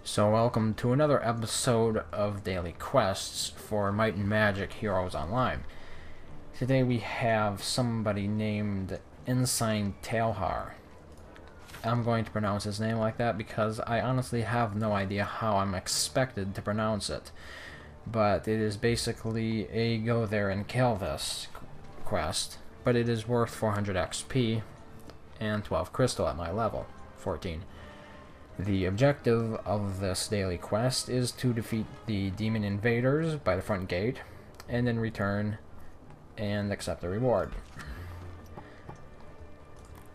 So welcome to another episode of Daily Quests for Might and Magic Heroes Online. Today we have somebody named Ensign Tailhar. I'm going to pronounce his name like that because I honestly have no idea how I'm expected to pronounce it. But it is basically a go there and kill this quest, but it is worth 400 XP and 12 crystal at my level, 14. The objective of this daily quest is to defeat the demon invaders by the front gate, and then return and accept the reward.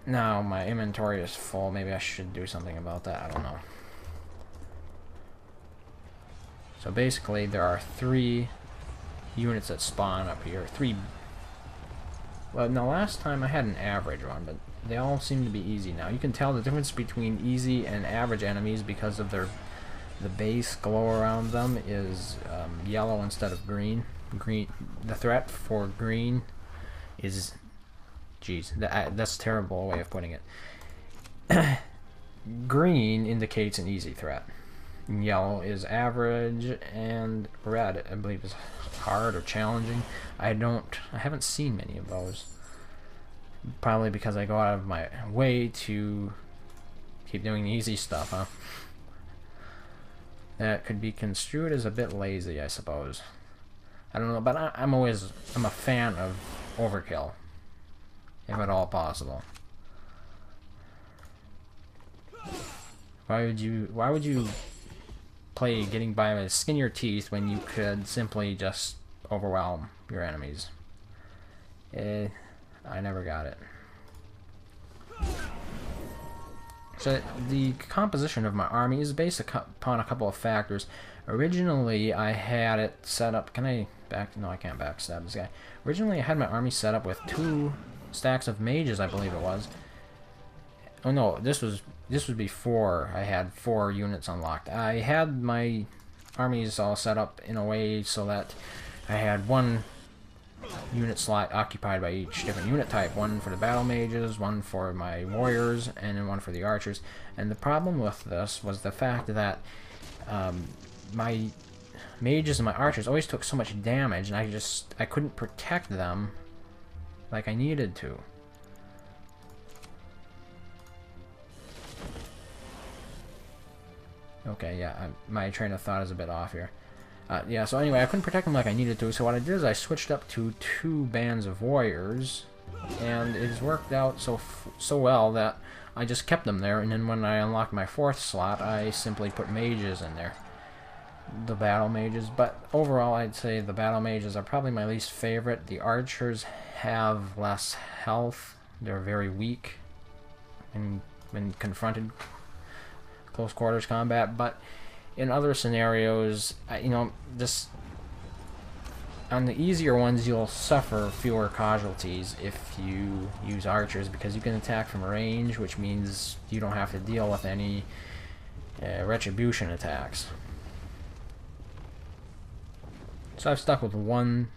Now, my inventory is full. Maybe I should do something about that. I don't know. So basically, there are 3 units that spawn up here. Well, no, last time I had an average one, but they all seem to be easy now. You can tell the difference between easy and average enemies because of the base glow around them is yellow instead of green. The threat for green is, that's a terrible way of putting it. Green indicates an easy threat. Yellow is average, and red, I believe, is hard or challenging. I haven't seen many of those. Probably because I go out of my way to keep doing the easy stuff, huh? That could be construed as a bit lazy, I suppose. I don't know, but I'm a fan of overkill, if at all possible. Why would you play getting by with skin your teeth when you could simply just overwhelm your enemies? I never got it. So the composition of my army is based upon a couple of factors. Originally, I had it set up. Can I back? No, I can't backstab this guy. Originally, I had my army set up with 2 stacks of mages, I believe it was. Oh no, this was before I had 4 units unlocked. I had my armies all set up in a way so that I had 1 unit slot occupied by each different unit type. 1 for the battle mages, 1 for my warriors, and then 1 for the archers. And the problem with this was the fact that my mages and my archers always took so much damage, and I couldn't protect them like I needed to. Okay, yeah, my train of thought is a bit off here. Yeah, so anyway, I couldn't protect them like I needed to, so what I did is I switched up to 2 bands of warriors, and it has worked out so well that I just kept them there, and then when I unlocked my 4th slot, I simply put mages in there. The battle mages, but overall I'd say the battle mages are probably my least favorite. The archers have less health, they're very weak when confronted close quarters combat, but in other scenarios, just on the easier ones, you'll suffer fewer casualties if you use archers because you can attack from range, which means you don't have to deal with any retribution attacks. So I've stuck with one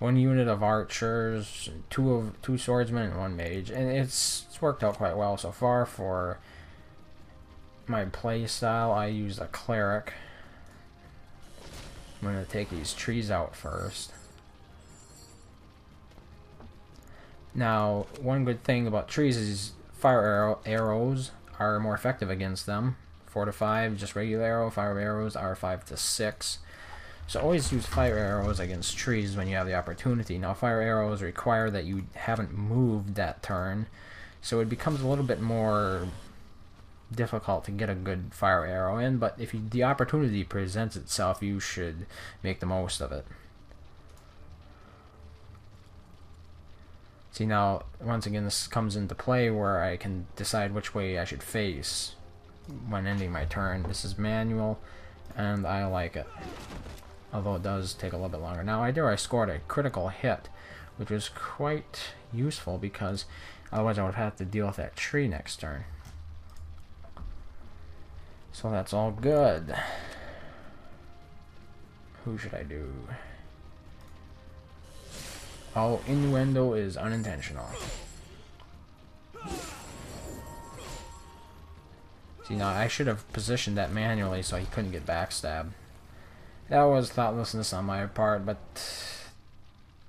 unit of archers, 2 swordsmen, and 1 mage, and it's worked out quite well so far. For my play style, I use a Cleric. I'm going to take these trees out first. Now, one good thing about trees is fire arrows are more effective against them. 4 to 5, just regular arrow. Fire arrows are 5 to 6. So always use fire arrows against trees when you have the opportunity. Now, fire arrows require that you haven't moved that turn, so it becomes a little bit more difficult to get a good fire arrow in, but if the opportunity presents itself, you should make the most of it. See, now, once again, this comes into play where I can decide which way I should face when ending my turn. This is manual, and I like it, although it does take a little bit longer. Now, I scored a critical hit, which was quite useful because otherwise I would have to deal with that tree next turn. So that's all good. Who should I do? Oh, innuendo is unintentional. See, now I should have positioned that manually so he couldn't get backstabbed. That was thoughtlessness on my part, but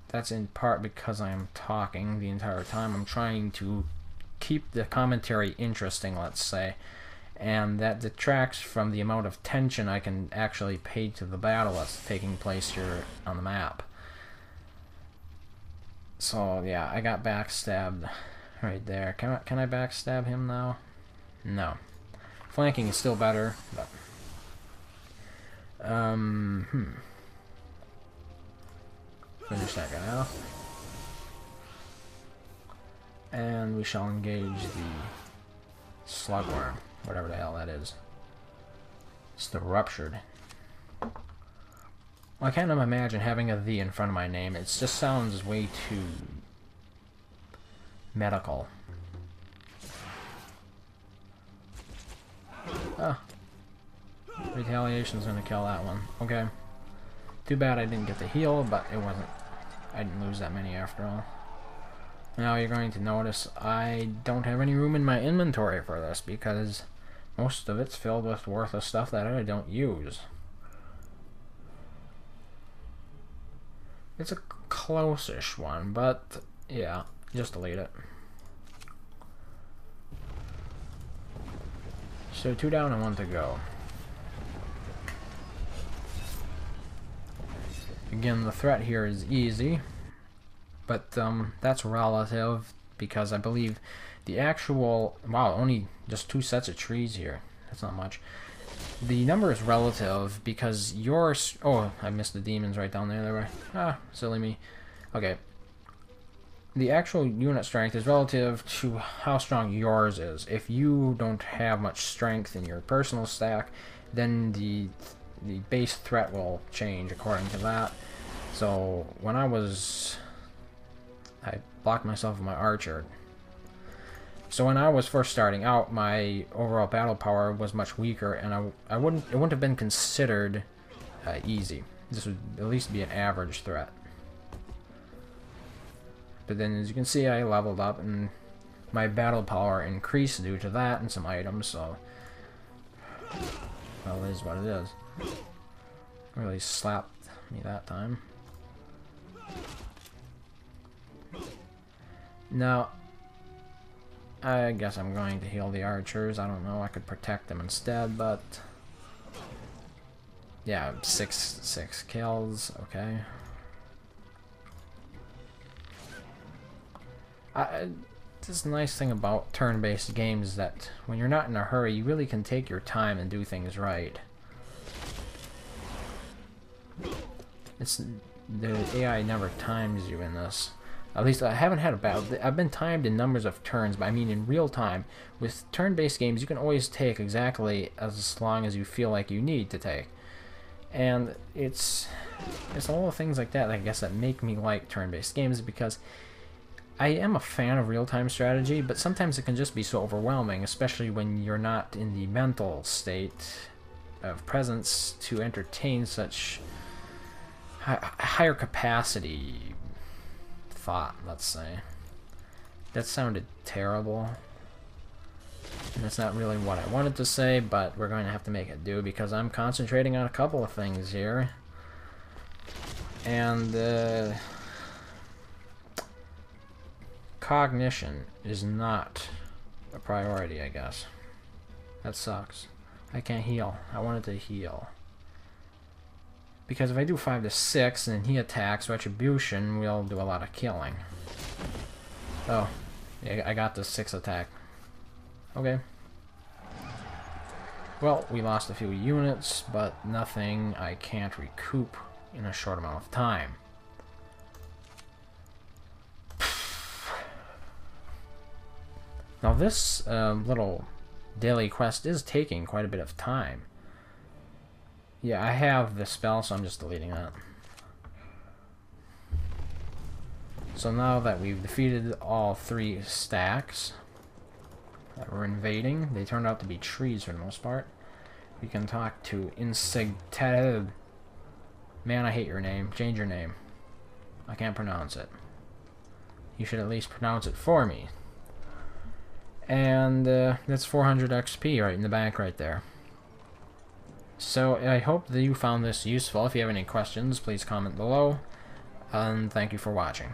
that's in part because I am talking the entire time. I'm trying to keep the commentary interesting, let's say, and that detracts from the amount of tension I can actually pay to the battle that's taking place here on the map. So yeah, I got backstabbed right there. Can I backstab him now? No. Flanking is still better, but finish that guy off. And we shall engage the slugworm, whatever the hell that is. It's the ruptured. Well, I can't imagine having a "the" in front of my name. It just sounds way too medical. Ah. Retaliation's gonna kill that one. Okay. Too bad I didn't get the heal, but it wasn't. I didn't lose that many after all. Now you're going to notice I don't have any room in my inventory for this because most of it's filled with worthless stuff that I don't use. It's a close-ish one, but yeah, just delete it. So 2 down and 1 to go. Again, the threat here is easy, but that's relative because I believe the actual... Wow, only just 2 sets of trees here. That's not much. The number is relative because yours... Oh, I missed the demons right down there. They were... Ah, silly me. Okay. The actual unit strength is relative to how strong yours is. If you don't have much strength in your personal stack, then the base threat will change according to that. So when I blocked myself with my archer. So when I was first starting out, my overall battle power was much weaker, and it wouldn't have been considered easy. This would at least be an average threat. But then, as you can see, I leveled up, and my battle power increased due to that and some items. So, well, it is what it is. Really slapped me that time. Now, I guess I'm going to heal the archers. I don't know. I could protect them instead, but yeah, six kills. Okay. This nice thing about turn-based games is that when you're not in a hurry, you really can take your time and do things right. The AI never times you in this. At least I haven't had a battle. I've been timed in numbers of turns, but I mean in real time. With turn-based games, you can always take exactly as long as you feel like you need to take. And it's all the things like that, I guess, that make me like turn-based games, because I am a fan of real-time strategy, but sometimes it can just be so overwhelming, especially when you're not in the mental state of presence to entertain such higher capacity thought, let's say. That sounded terrible. And that's not really what I wanted to say, but we're going to have to make it do because I'm concentrating on a couple of things here. And cognition is not a priority, I guess. That sucks. I can't heal. I wanted to heal. Because if I do 5 to 6 and he attacks, Retribution will do a lot of killing. Oh, yeah, I got the 6 attack. Okay. Well, we lost a few units, but nothing I can't recoup in a short amount of time. Now this little daily quest is taking quite a bit of time. Yeah, I have the spell, so I'm just deleting that. So now that we've defeated all 3 stacks that were invading, they turned out to be trees for the most part. We can talk to Insigteb. Man, I hate your name. Change your name. I can't pronounce it. You should at least pronounce it for me. And that's 400 XP right in the bank right there. So I hope that you found this useful. If you have any questions, please comment below. And thank you for watching.